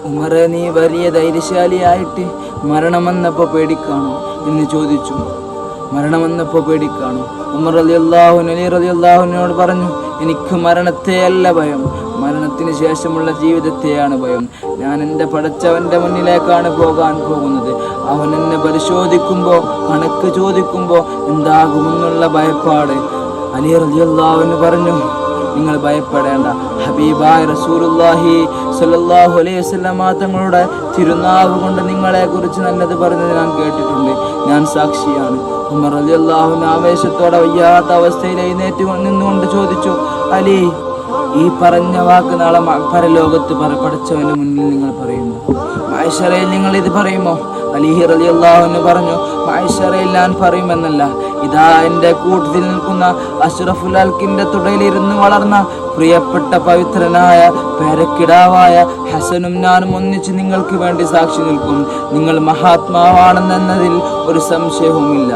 ഉമറെ, നീ വലിയ ധൈര്യശാലിയായിട്ട് മരണം വന്നപ്പോൾ പേടിക്കാണോ എന്ന് ചോദിച്ചു. മരണം വന്നപ്പോൾ പേടിക്കാണോ? ഉമർ റളിയല്ലാഹു അൻഹു അലി റളിയല്ലാഹു അൻഹുവിനോട് പറഞ്ഞു, എനിക്ക് മരണത്തെയല്ല ഭയം, മരണത്തിന് ശേഷമുള്ള ജീവിതത്തെയാണ് ഭയം. ഞാൻ എൻ്റെ പടച്ചവൻ്റെ മുന്നിലേക്കാണ് പോകാൻ പോകുന്നത്. അവൻ എന്നെ പരിശോധിക്കുമ്പോൾ, കണക്ക് ചോദിക്കുമ്പോൾ എന്താകുമെന്നുള്ള ഭയപ്പാട്. അലി റളിയല്ലാഹു അൻഹു പറഞ്ഞു, നിങ്ങൾ ഭയപ്പെടേണ്ട. ഹബീബായ റസൂലുള്ളാഹി സ്വല്ലല്ലാഹു അലൈഹി വസല്ലം തങ്ങളുടെ തിരുനാവ് കൊണ്ട് നിങ്ങളെക്കുറിച്ച് നല്ലത് പറഞ്ഞത് ഞാൻ കേട്ടിട്ടുണ്ട്, ഞാൻ സാക്ഷിയാണ്. ഉമർ റളിയല്ലാഹു അൻഹു ആവേശത്തോടെ വയ്യാത്ത അവസ്ഥയിൽ എഴുന്നേറ്റ് നിന്നുകൊണ്ട് ചോദിച്ചു, അലി, ഈ പറഞ്ഞ വാക്ക് നാളെ പരലോകത്ത് പടച്ചവന്റെ മുന്നിൽ നിങ്ങൾ പറയുമോ? മഹ്ശറയിൽ നിങ്ങൾ ഇത് പറയുമോ? അലി റളിയല്ലാഹു അൻഹു പറഞ്ഞു, മഹ്ശറയിൽ ഞാൻ പറയുമെന്നല്ല, ഇതാ എൻ്റെ കൂട്ടത്തിൽ നിൽക്കുന്ന അഷ്റഫുൽ ഖൽഖിന്റെ തുടയിലിരുന്ന് വളർന്ന പ്രിയപ്പെട്ട പവിത്രനായ പേരക്കിടാവായ ഹസനും ഞാനും ഒന്നിച്ച് നിങ്ങൾക്ക് വേണ്ടി സാക്ഷി നിൽക്കും. നിങ്ങൾ മഹാത്മാവാണെന്നതിൽ ഒരു സംശയവുമില്ല.